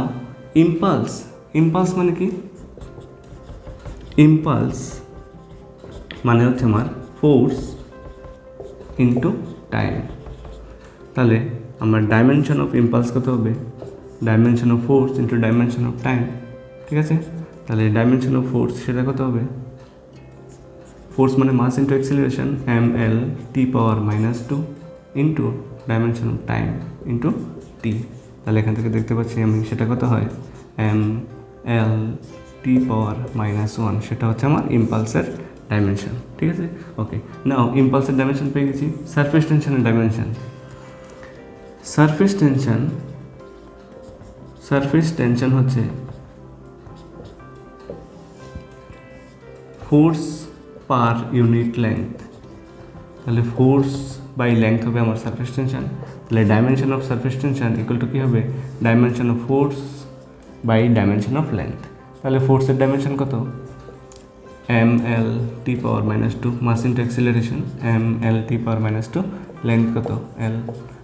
ইম্পালস মানে কি, ইম্পালস মানে হচ্ছে আমার ফোর্স ইন্টু টাইম। তাহলে আমার ডাইমেনশন অফ ইম্পালস কত হবে, dimension of force into dimension of time, ঠিক আছে। তাহলে ডাইমেনশন অফ ফোর্স সেটা কত হবে, ফোর্স মানে mass into acceleration M L T power minus 2 into dimension of time into T. তাহলে এখান থেকে দেখতে পাচ্ছি আমি সেটা কত হয় M L T power minus 1, সেটা হচ্ছে আমার ইম্পালসের ডাইমেনশন, ঠিক আছে। ওকে, নাও ইম্পালসের ডাইমেনশন পেয়ে গেছি। সারফেস টেনশনের ডাইমেনশন, সারফেস টেনশন হচ্ছে ফোর্স পার ইউনিট লেংথ। তাহলে ফোর্স বাই লেংথ হবে আমার সারফেস টেনশন। তাহলে dimension of surface tension equal to কী হবে, dimension of force by dimension of length. তাহলে ফোর্সের ডাইমেনশন কত, M L T power minus 2 mass into acceleration M L T power minus 2, length কত L.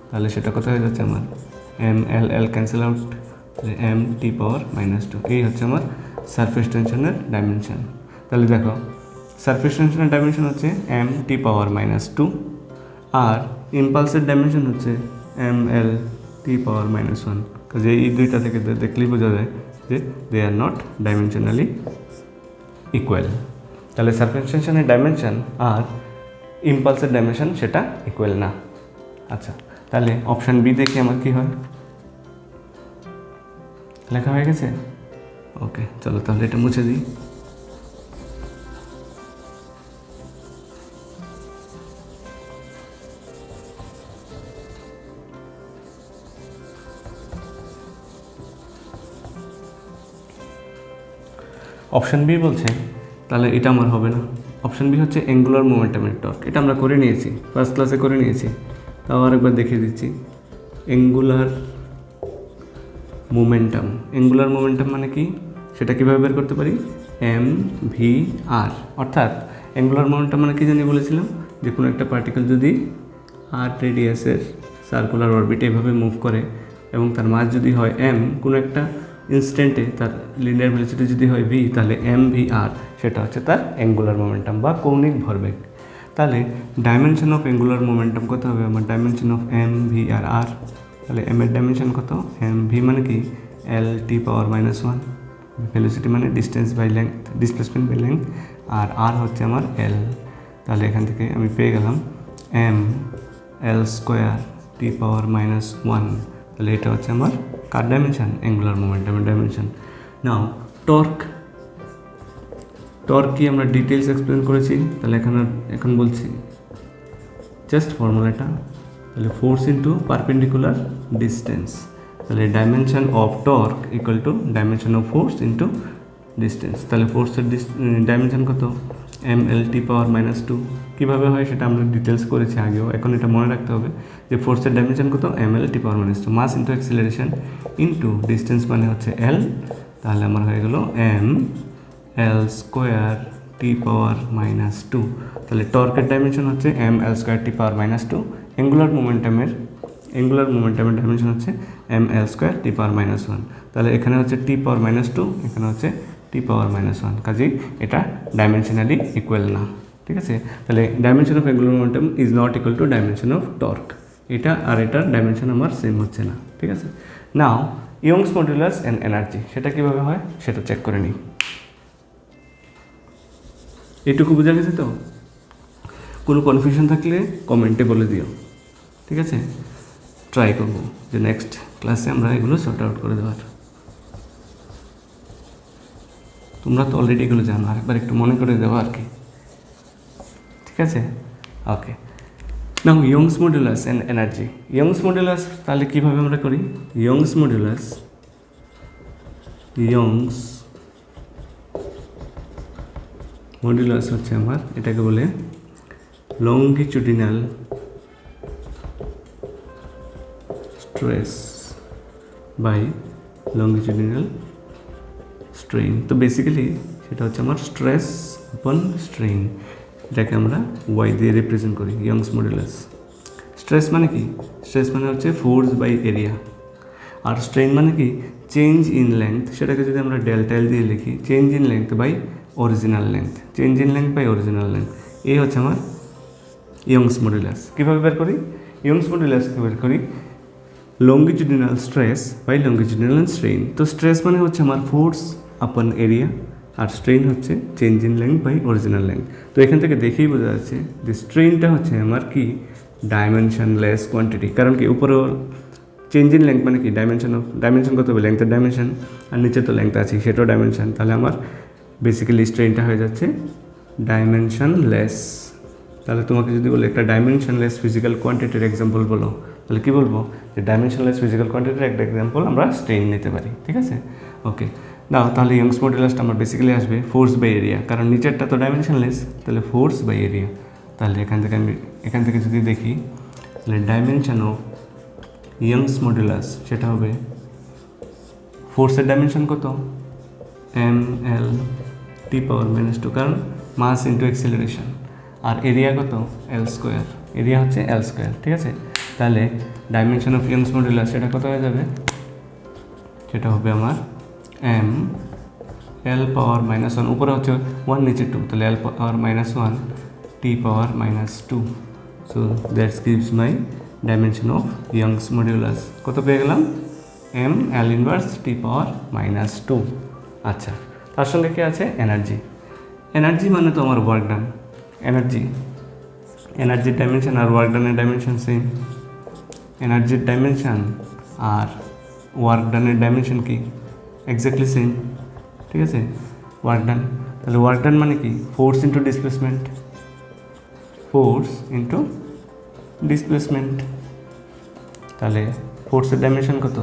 তাহলে সেটা কত হয়ে যাচ্ছে আমার M L L cancel out, M T power minus 2। এই হচ্ছে আমার সারফেস টেনশনের ডাইমেনশন। তাহলে দেখো সারফেস টেনশনের ডাইমেনশন হচ্ছে এম টি পাওয়ার মাইনাস 2, আর ইম্পালসের ডাইমেনশন হচ্ছে M L T power minus one, কাজে এই দুইটা থেকে দেখলেই বোঝা যায় যে দে আর নট ডাইমেনশনালি ইকুয়াল। তাহলে সারফেস টেনশনের ডাইমেনশন আর ইম্পালসের ডাইমেনশন সেটা ইকুয়াল না। আচ্ছা, তাহলে অপশান বি দেখি আমার কি হয়, লেখা হয়ে গেছে। ওকে, চলো তাহলে এটা মুছে দিই। অপশান বি বলছে, তাহলে এটা আমার হবে না। অপশান বি হচ্ছে অ্যাঙ্গুলার মোমেন্টামের টর্ক, এটা আমরা করে নিয়েছি, ফার্স্ট ক্লাসে করে নিয়েছি, তাও আরেকবার দেখিয়ে দিচ্ছি। অ্যাঙ্গুলার মোমেন্টাম, অ্যাঙ্গুলার মোমেন্টাম মানে কি, সেটা কীভাবে বের করতে পারি, এম ভি আর। অর্থাৎ অ্যাঙ্গুলার মোমেন্টাম মানে কি জানি বলেছিলাম, যে কোনো একটা পার্টিকেল যদি আর রেডিয়াসের সার্কুলার অরবিটে এভাবে মুভ করে এবং তার মাস যদি হয় এম, কোনো একটা ইনস্ট্যান্টে তার লিনিয়ার ভেলোসিটি যদি হয় ভি, তাহলে এম ভি আর সেটা হচ্ছে তার অ্যাঙ্গুলার মোমেন্টাম বা কৌণিক ভরবেগ। তাহলে ডাইমেনশন অফ অ্যাঙ্গুলার মোমেন্টাম কত হবে আমার, dimension of M V R R. তাহলে এম এর ডাইমেনশন কত, এম ভি মানে কি L T power minus one, velocity মানে distance by length, displacement by length, আর আর হচ্ছে আমার এল। তাহলে এখান থেকে আমি পেয়ে গেলাম M L square T power minus one. তাহলে এটা হচ্ছে আমার কার ডাইমেনশন, অ্যাঙ্গুলার মোমেন্টামের ডাইমেনশন। নাও টর্ক, টর্ক কি আমরা ডিটেলস এক্সপ্লেন করেছি, তাহলে এখন বলছি জাস্ট ফর্মুলাটা। তাহলে ফোর্স ইন্টু পারপেন্ডিকুলার ডিস্টেন্স, তাহলে dimension of torque equal to dimension of force into distance. তাহলে ফোর্সের ডাইমেনশন কত, M L T power minus two. কীভাবে হয় সেটা আমরা ডিটেলস করেছি আগেও, এখন এটা মনে রাখতে হবে যে ফোর্সের ডাইমেনশন কত, M L T power minus two, mass into acceleration into distance মানে হচ্ছে এল। তাহলে আমার হয়ে গেল M L square T power minus two. তাহলে টর্কের ডাইমেনশন হচ্ছে M L square T power minus two, angular মোমেন্টামের ডাইমেনশন হচ্ছে M L square T power minus one. তাহলে এখানে হচ্ছে টি পাওয়ার মাইনাস টু, এখানে হচ্ছে টি পাওয়ার মাইনাস ওয়ান, কাজেই এটা ডাইমেনশনালি ইকুয়াল না। ঠিক আছে, তাহলে dimension of angular momentum is not equal to dimension of torque, এটা আর এটার ডাইমেনশন আমার সেম হচ্ছে না। ঠিক আছে, নাও ইয়ংস মডুলাস অ্যান্ড এনার্জি, সেটা কীভাবে হয় সেটা চেক করে নিই। এইটুকু বোঝা গেছে তো? কোনো কনফিউশন থাকলে কমেন্টে বলে দিও। ঠিক আছে, ট্রাই করবো যে নেক্সট ক্লাসে আমরা এগুলো সর্ট আউট করে দেওয়ার। তোমরা তো অলরেডি এগুলো জানো, আরেকবার একটু মনে করে দেওয়া আর কি। ঠিক আছে, okay. Now Young's modulus and energy. Young's modulus তাহলে কীভাবে আমরা করি, ইয়ংস মডুলাস হচ্ছে আমার, এটাকে বলে লংগিচুডিনাল স্ট্রেস বাই লংগিচুডিনাল স্ট্রেইন। তো বেসিক্যালি সেটা হচ্ছে আমার স্ট্রেস আপন স্ট্রেইন, এটাকে আমরা ওয়াই দিয়ে রিপ্রেজেন্ট করি, ইয়ংস মডুলাস। স্ট্রেস মানে কি, স্ট্রেস মানে হচ্ছে ফোর্স বাই এরিয়া, আর স্ট্রেইন মানে কি চেঞ্জ ইন লেংথ, সেটাকে যদি আমরা ডেল্টা এল দিয়ে লিখি, change in length by original length, change in length by original length, এই হচ্ছে আমার ইয়ংস মডুলাস। কীভাবে বের করি, ইয়ংস মডুলাসকে বের করি longitudinal stress by longitudinal strain. তো স্ট্রেস মানে হচ্ছে আমার ফোর্স আপন এরিয়া, আর স্ট্রেইন হচ্ছে change in length by original length. তো এখান থেকে দেখেই বোঝা যাচ্ছে যে স্ট্রেইনটা হচ্ছে আমার কি ডাইমেনশনলেস কোয়ান্টিটি, কারণ কি উপরেও চেঞ্জ ইন লেংথ মানে কি ডাইমেনশন কত হবে, লেংথের ডাইমেনশন, আর নিচে তো লেংথ আছে সেটাও ডাইমেনশন, তাহলে আমার বেসিক্যালি স্ট্রেইনটা হয়ে যাচ্ছে ডাইমেনশনলেস। তাহলে তোমাকে যদি বলে একটা ডাইমেনশনলেস ফিজিক্যাল কোয়ান্টিটির এক্সাম্পল বলো, তাহলে কী বলবো, যে ডাইমেনশনলেস ফিজিক্যাল কোয়ান্টিটির একটা এক্সাম্পল আমরা স্ট্রেইন নিতে পারি। ঠিক আছে, ওকে। নাও তাহলে ইয়ংস মডুলাসটা আমার বেসিক্যালি আসবে ফোর্স বাই এরিয়া, কারণ নিচেরটা তো ডাইমেনশনলেস, তাহলে ফোর্স বাই এরিয়া। তাহলে এখান থেকে যদি দেখি, তাহলে ডাইমেনশন অফ ইয়ংস মডুলাস সেটা হবে ফোর্সের ডাইমেনশন কত, M L T power minus two, কারণ মাস ইন্টু অ্যাক্সিলারেশন, আর এরিয়া কত, এল স্কোয়ার, এরিয়া হচ্ছে এল স্কোয়ার। ঠিক আছে, তাহলে ডাইমেনশন অফ ইয়ংস মডুলাস সেটা কত হয়ে যাবে, সেটা হবে আমার M L power minus one, উপরে হচ্ছে ওয়ান নিচে টু, তাহলে L power minus one T power minus two. So that's gives my dimension of Young's modulus কত পেয়ে গেলাম এম এল ইনভার্স টি পাওয়ার -2। আচ্ছা, তার সঙ্গে কি আছে এনার্জি। এনার্জি মানে তো আমার ওয়ার্ক ডান। এনার্জির ডাইমেনশন আর ওয়ার্ক ডানের ডাইমেনশন সেম। এনার্জির ডাইমেনশন আর ওয়ার্ক ডানের ডাইমেনশন কি এক্স্যাক্টলি সেম, ঠিক আছে। ওয়ার্ক ডান, তাহলে ওয়ার্ক ডান মানে কি ফোর্স ইন্টু ডিসপ্লেসমেন্ট, তাহলে ফোর্সের ডাইমেনশন কত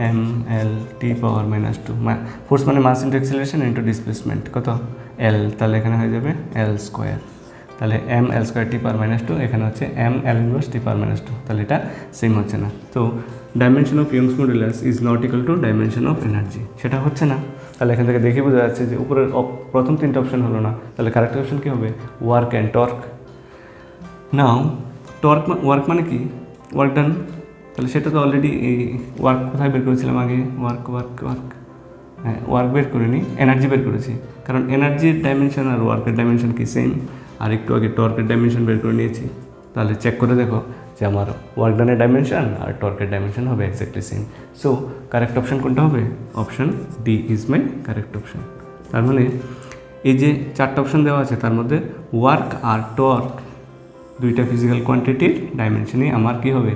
M L T power -2। Force মানে mass into acceleration into displacement কত এল, তাহলে এখানে হয়ে যাবে এল স্কোয়ার। তাহলে M L square T power -2, এখানে হচ্ছে এম এল ইনভার্স টি পাওয়ার -2, তাহলে এটা সেম হচ্ছে না। তো dimension of Young's modulus is not equal to dimension of energy, সেটা হচ্ছে না। তাহলে এখান থেকে দেখে বোঝা যাচ্ছে যে উপরের প্রথম তিনটা অপশন হলো না, তাহলে কারেক্ট অপশন কী হবে work and torque. Now work মানে কি ওয়ার্ক ডান, তাহলে সেটা তো অলরেডি এই ওয়ার্ক কোথায় বের করেছিলাম আগে, হ্যাঁ ওয়ার্ক বের করিনি, এনার্জি বের করেছি, কারণ এনার্জির ডাইমেনশন আর ওয়ার্কের ডাইমেনশন কি সেম। আর একটু আগে টর্কের ডাইমেনশন বের করে নিয়েছি, তাহলে চেক করে দেখো যে আমার ওয়ার্ক ডানের ডাইমেনশন আর টর্কের ডাইমেনশন হবে exactly same. So correct option কোনটা হবে, option D is my correct option. তার মানে এই যে চারটা অপশন দেওয়া আছে তার মধ্যে ওয়ার্ক আর টর্ক দুইটা ফিজিক্যাল কোয়ান্টিটির ডাইমেনশনই আমার কি হবে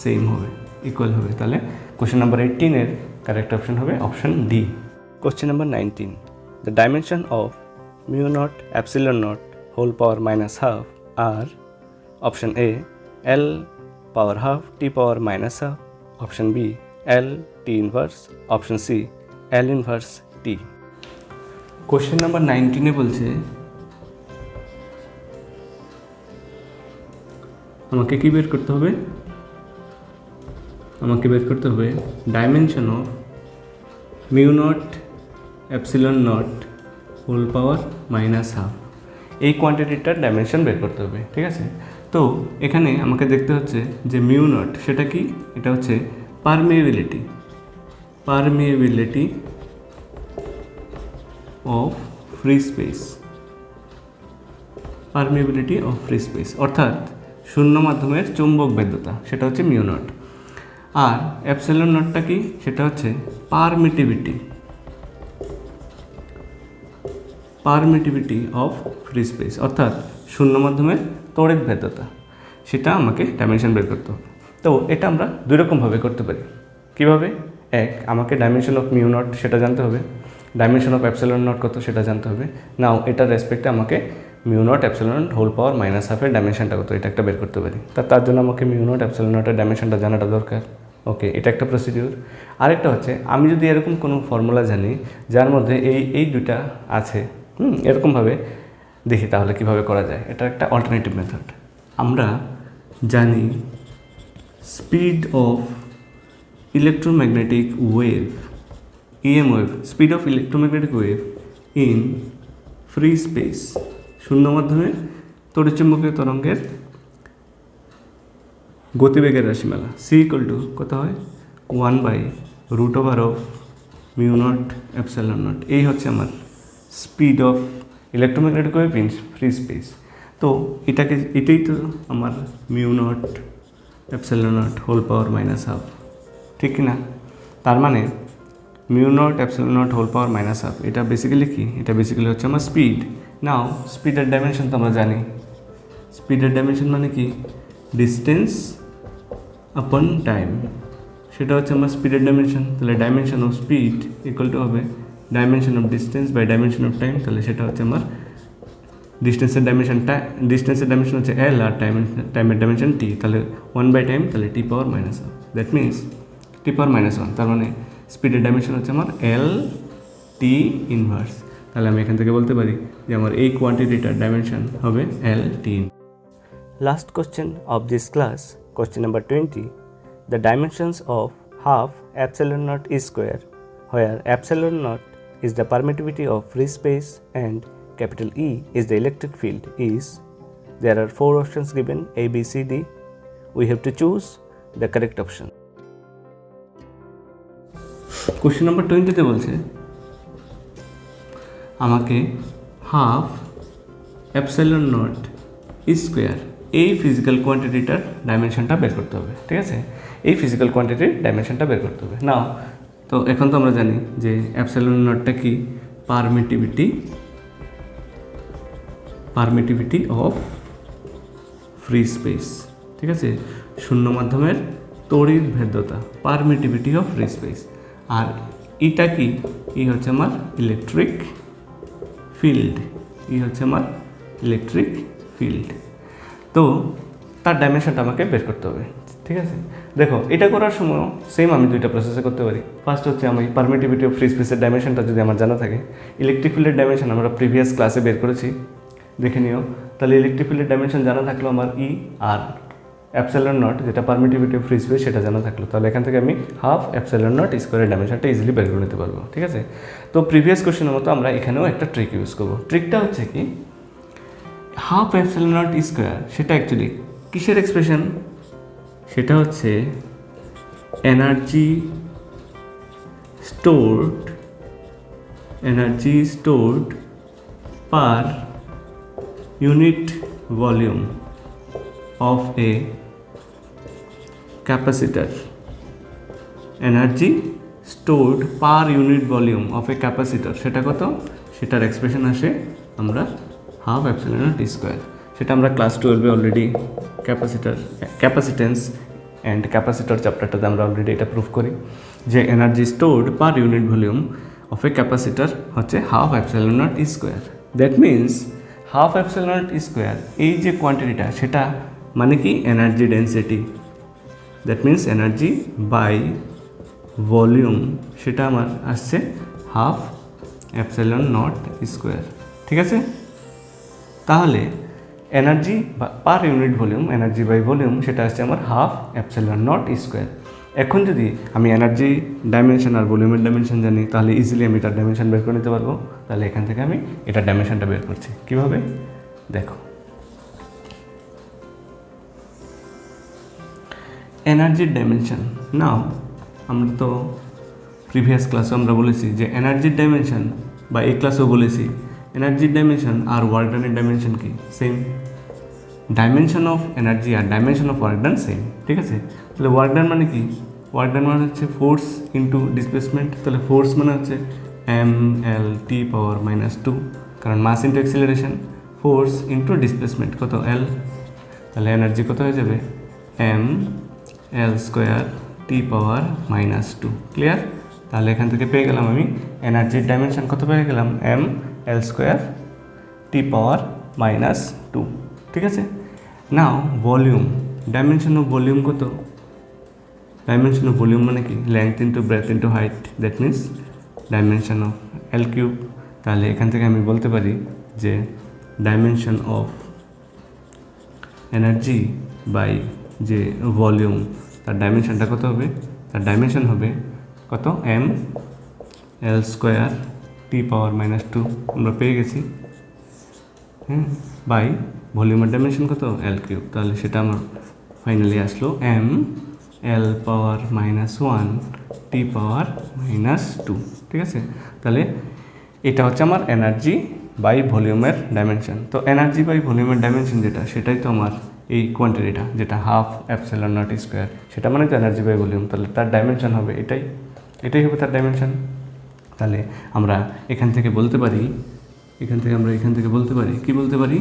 সেম হবে, ইকুয়াল হবে। তাহলে কোশ্চেন নাম্বার 18-এর কারেক্ট অপশন হবে option D. Question number 19. The dimension of mu naught epsilon naught whole power -12 are option A L power half t power -half, option B L t inverse, option C L inverse t. Question number 19-এ বলছে আমাকে কি বের করতে হবে, dimension of mu naught epsilon naught whole power -12, এই কোয়ান্টিটিটার dimension বের করতে হবে, ঠিক আছে। তো এখানে আমাকে দেখতে হচ্ছে যে মিউ নট সেটা কি, এটা হচ্ছে পারমিয়েবিলিটি অফ ফ্রি স্পেস, অর্থাৎ শূন্য মাধ্যমের চৌম্বক ভেদ্যতা, সেটা হচ্ছে মিউ নট। আর এপসিলন নটটা কি, সেটা হচ্ছে পারমিটিভিটি অফ ফ্রি স্পেস, অর্থাৎ শূন্য মাধ্যমের তড়িৎ ভেদ্যতা, সেটা আমাকে ডাইমেনশন বের করতে হবে। তো এটা আমরা দুই রকমভাবে করতে পারি। কীভাবে, এক, আমাকে ডাইমেনশন অফ মিউ নট সেটা জানতে হবে, ডাইমেনশন অফ এপসিলন নট কত সেটা জানতে হবে। নাও এটার রেসপেক্টে আমাকে mu naught epsilon naught whole power -12-এর ডাইমেনশনটা কত এটা একটা বের করতে পারি। তার জন্য আমাকে মিউ নট এপসিলন নটের ডাইমেনশনটা জানাটা দরকার। ওকে, এটা একটা প্রসিডিউর। আরেকটা হচ্ছে আমি যদি এরকম কোনো ফর্মুলা জানি যার মধ্যে এই দুইটা আছে, এরকমভাবে দেখি তাহলে কিভাবে করা যায়, এটা একটা অল্টারনেটিভ মেথড। আমরা জানি speed of electromagnetic wave, EM wave, speed of electromagnetic wave in free space, শূন্য মাধ্যমে তড়িৎচুম্বকীয় তরঙ্গের গতিবেগের রাশিমালা c = কত হয় 1/√ওভার of mu naught epsilon naught. এই হচ্ছে আমার speed of electromagnetic wave in free space. তো এটাই তো আমার mu naught epsilon naught whole power -12, ঠিক কি না? তার মানে mu naught epsilon naught whole power -12, এটা বেসিক্যালি কি, এটা বেসিক্যালি হচ্ছে আমার স্পিড। নাও স্পিডের ডাইমেনশন তো আমরা জানি, স্পিডের ডাইমেনশন মানে কি ডিস্টেন্স আপন টাইম, সেটা হচ্ছে আমার স্পিডের ডাইমেনশন। তাহলে dimension of speed equal to হবে dimension of distance by dimension of time, তাহলে সেটা হচ্ছে আমার ডিস্টেন্সের ডাইমেনশন হচ্ছে এল আর টাইমের ডাইমেনশন টি, তাহলে 1/টাইম, তাহলে টি পাওয়ার -1, দ্যাট মিনস টি পাওয়ার -1। তার মানে স্পিডের ডাইমেনশন হচ্ছে আমার এল টি ইনভার্স। তাহলে আমি এখান থেকে বলতে পারি যে আমার এই কোয়ান্টিটিটার ডাইমেনশন হবে এল টি। Last question of this class, question number 20. The dimensions of half epsilon naught e square, where epsilon naught is the permittivity of free space and capital E is the electric field, is, there are 4 options given A, B, C, D. We have to choose the correct option. Question number 20-তে বলছে আমাকে half epsilon naught square এই physical কোয়ান্টিটিটার ডাইমেনশনটা বের করতে হবে, ঠিক আছে, এই ফিজিক্যাল কোয়ান্টিটির ডাইমেনশনটা বের করতে হবে। নাও তো এখন তো আমরা জানি যে অ্যাপসাইলন নটটা কি, পারমিটিভিটি অফ ফ্রি স্পেস, ঠিক আছে, শূন্য মাধ্যমের তড়িৎ ভেদ্যতা, পারমিটিভিটি অফ ফ্রি স্পেস। আর এটা কি, এই হচ্ছে আমার ইলেকট্রিক ফিল্ড, এই হচ্ছে আমার ইলেকট্রিক ফিল্ড। তো তার ডাইমেনশনটা আমাকে বের করতে হবে, ঠিক আছে। দেখো এটা করার সময় সেম আমি দুইটা প্রসেসে করতে পারি। ফার্স্ট হচ্ছে আমি পারমিটিভিটি অফ ফ্রি স্পেসের ডাইমেনশনটা যদি আমার জানা থাকে, ইলেকট্রিক ফিল্ডের ডাইমেনশন আমরা প্রিভিয়াস ক্লাসে বের করেছি, দেখে নিও। তাহলে ইলেকট্রিক ফিল্ডের ডাইমেনশন জানা থাকলো আমার ই, আর অ্যাপসাইলন নট যেটা পারমিটিভিটি অফ ফ্রি স্পেস সেটা জানা থাকলো। তাহলে এখান থেকে আমি হাফ অ্যাপসাইলন নট স্কোয়ারের ডাইমেনশনটা ইজিলি বের করে নিতে পারবো, ঠিক আছে। তো প্রিভিয়াস কোশ্চেনের মতো আমরা এখানেও একটা ট্রিক ইউজ করবো। ট্রিকটা হচ্ছে কি, হাফ অ্যাপসাইলন নট স্কোয়ার সেটা অ্যাকচুয়ালি কিসের এক্সপ্রেশন, সেটা হচ্ছে energy stored per unit volume of a capacitor, energy stored per unit volume of a capacitor, সেটা কত, সেটার এক্সপ্রেশন আসে আমরা হাফ অ্যাপসাইলন নট স্কোয়ার। সেটা আমরা ক্লাস 12-এ অলরেডি ক্যাপাসিটেন্স অ্যান্ড ক্যাপাসিটর চ্যাপ্টারটাতে আমরা অলরেডি এটা প্রুফ করি যে energy stored per unit volume of a capacitor হচ্ছে half epsilon naught square. That means half epsilon naught square এই যে কোয়ান্টিটিটা সেটা মানে কি energy density, that means energy by volume, সেটা আমার আসছে হাফ অ্যাপসাইলন নট স্কোয়ার, ঠিক আছে। তাহলে energy per unit volume, energy by volume, সেটা আসছে আমার হাফ অ্যাপসাইলন নট স্কোয়ার। এখন যদি আমি এনার্জি ডাইমেনশন আর ভলিউমের ডাইমেনশন জানি তাহলে ইজিলি আমি এটার ডাইমেনশন বের করে নিতে পারবো। তাহলে এখান থেকে আমি এটার ডাইমেনশনটা বের করছি কীভাবে, দেখো এনার্জির ডাইমেনশন। নাও আমরা তো প্রিভিয়াস ক্লাসে আমরা বলেছি যে এনার্জির ডাইমেনশন, বা এই ক্লাসেও বলেছি এনার্জির ডাইমেনশন আর ওয়ার্ক ডানের ডাইমেনশন কি সেম, ডাইমেনশন অফ এনার্জি আর dimension of work done same, ঠিক আছে। তাহলে ওয়ার্ক ডান মানে কি, ওয়ার্ক ডান মানে হচ্ছে ফোর্স ইন্টু ডিসপ্লেসমেন্ট। তাহলে ফোর্স মানে হচ্ছে mL(T⁻²), কারণ mass into acceleration, force into displacement কত L, তাহলে এনার্জি কত হয়ে যাবে mL²T⁻²। ক্লিয়ার? তাহলে এখান থেকে পেয়ে গেলাম আমি এনার্জির ডাইমেনশন কত পেয়ে গেলাম mL²T⁻², ঠিক আছে। Now volume, dimension of volume কত, ডাইমেনশন অফ ভলিউম মানে কি length into breadth into height, that means dimension of L3। তাহলে এখান থেকে আমি বলতে পারি যে ডাইমেনশন অফ এনার্জি বাই যে ভলিউম তার ডাইমেনশনটা কত হবে, তার ডাইমেনশন হবে কত mL²T⁻², আমরা পেয়ে গেছি, হ্যাঁ, বাই ভলিউমের ডাইমেনশন কত L3। তাহলে সেটা আমার ফাইনালি আসলো mL⁻⁻1T⁻², ঠিক আছে। তাহলে এটা হচ্ছে আমার এনার্জি বাই ভলিউমের ডাইমেনশন। তো এনার্জি বাই ভলিউমের ডাইমেনশন যেটা, সেটাই তো আমার এই কোয়ান্টিটিটা যেটা হাফ অ্যাপসাইলন নট স্কোয়ার, সেটা মানে তো এনার্জি বাই ভলিউম। তাহলে তার ডাইমেনশন হবে এটাই হবে তার ডাইমেনশন। তাহলে আমরা এখান থেকে বলতে পারি কি বলতে পারি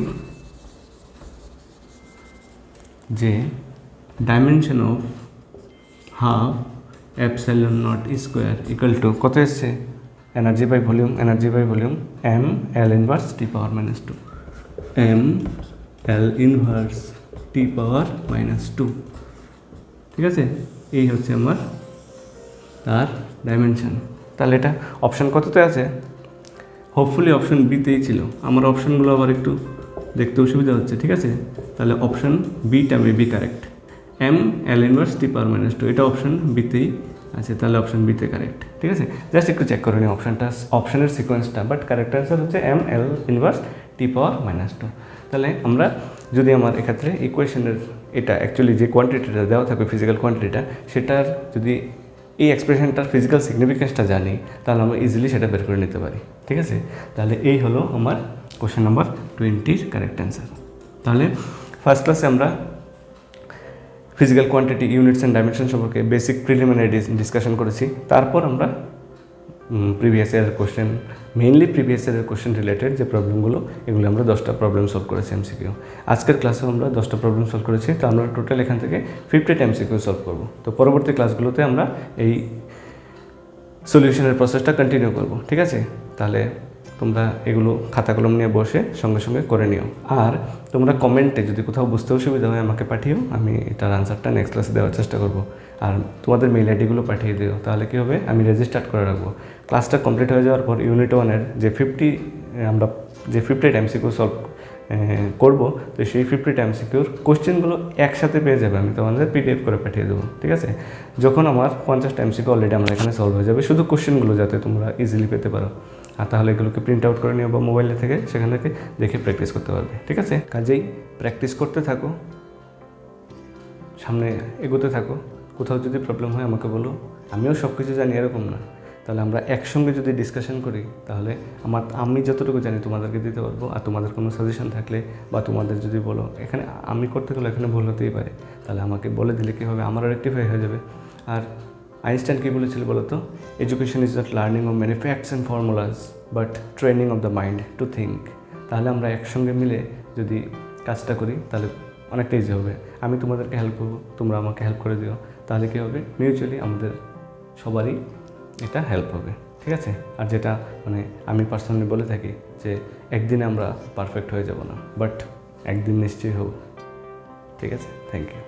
যে dimension of half epsilon naught square equal to কত এসছে, energy by volume mL⁻T⁻², mL⁻T⁻², ঠিক আছে। এই হচ্ছে আমার তার ডাইমেনশন। তাহলে এটা অপশান কততে আছে, হোপফুলি অপশান বিতেই ছিল। আমার অপশানগুলো আবার একটু দেখতে অসুবিধা হচ্ছে, ঠিক আছে। তাহলে option beta maybe correct, mL⁻T⁻², এটা অপশান বিতেই আছে, তাহলে অপশান বিতে কারেক্ট, ঠিক আছে। জাস্ট একটু চেক করে নিই অপশানের সিকোয়েন্সটা, বাট কারেক্ট অ্যান্সার হচ্ছে mL⁻T⁻²। তাহলে আমরা যদি আমার এক্ষেত্রে ইকুয়েশনের এটা অ্যাকচুয়ালি যে কোয়ান্টিটিটা দেওয়া থাকবে ফিজিক্যাল কোয়ান্টিটিটা, সেটার যদি এই এক্সপ্রেশনটার ফিজিক্যাল সিগনিফিকেন্সটা জানি তাহলে আমরা ইজিলি সেটা বের করে নিতে পারি, ঠিক আছে। তাহলে এই হলো আমার কোশ্চেন নাম্বার 20-র কারেক্ট অ্যান্সার। তাহলে ফার্স্ট ক্লাসে আমরা physical quantity, units and dimension সম্পর্কে বেসিক প্রিলিমিনারি ডিসকাশন করেছি। তারপর আমরা প্রিভিয়াস ইয়ারের কোশ্চেন, মেইনলি প্রিভিয়াস ইয়ারের কোশ্চেন রিলেটেড যে প্রবলেমগুলো, এগুলো আমরা 10টা প্রবলেম সলভ করেছি এমসিকিউ। আজকের ক্লাসেও আমরা 10টা প্রবলেম সলভ করেছি, তো আমরা টোটাল এখান থেকে 50টা এমসিকিউ সলভ করব। তো পরবর্তী ক্লাসগুলোতে আমরা এই সলিউশনের প্রসেসটা কন্টিনিউ করব, ঠিক আছে? তাহলে তোমরা এগুলো খাতা কলম নিয়ে বসে সঙ্গে সঙ্গে করে নিও। আর তোমরা কমেন্টে যদি কোথাও বুঝতে অসুবিধা হয় আমাকে পাঠিও, আমি এটার আনসারটা নেক্সট ক্লাসে দেওয়ার চেষ্টা করব। আর তোমাদের মেইল আইডিগুলো পাঠিয়ে দিও, তাহলে কী হবে, আমি রেজিস্টার করে রাখবো। ক্লাসটা কমপ্লিট হয়ে যাওয়ার পর ইউনিট 1-এর যে 50টা এমসিকিউ সলভ করব, তো সেই 50টা এমসিকিউর কোশ্চেনগুলো একসাথে পেয়ে যাবে, আমি তোমাদের পিডিএফ করে পাঠিয়ে দেবো, ঠিক আছে? যখন আমার 50টা এমসিকিউ অলরেডি আমরা এখানে সলভ হয়ে যাবে, শুধু কোশ্চেনগুলো যাতে তোমরা ইজিলি পেতে পারো। আর তাহলে এগুলোকে প্রিন্ট আউট করে নিও বা মোবাইলে থেকে সেখান থেকে দেখে প্র্যাকটিস করতে পারবে, ঠিক আছে? কাজেই প্র্যাকটিস করতে থাকো, সামনে এগোতে থাকো। কোথাও যদি প্রবলেম হয় আমাকে বলো, আমিও সব কিছু জানি এরকম না। তাহলে আমরা একসঙ্গে যদি ডিসকাশন করি, তাহলে আমি যতটুকু জানি তোমাদেরকে দিতে পারবো। আর তোমাদের কোনো সাজেশন থাকলে বা তোমাদের যদি বলো এখানে আমি করতে গেলে এখানে ভুল হতেই পারে, তাহলে আমাকে বলে দিলে কী হবে, আমারও রেক্টিফাই হয়ে যাবে। আর আইনস্টাইন কী বলেছিল বলো তো, education is not learning of many facts and formulas but training of the mind to think. তাহলে আমরা একসঙ্গে মিলে যদি কাজটা করি তাহলে অনেকটা ইজি হবে। আমি তোমাদেরকে হেল্প করবো, তোমরা আমাকে হেল্প করে দিও, তাহলে কী হবে, মিউচুয়ালি আমাদের সবারই এটা হেল্প হবে, ঠিক আছে? আর যেটা মানে আমি পার্সোনালি বলে থাকি যে একদিনে আমরা পারফেক্ট হয়ে যাব না, বাট একদিন নিশ্চয়ই হব, ঠিক আছে? Thank you.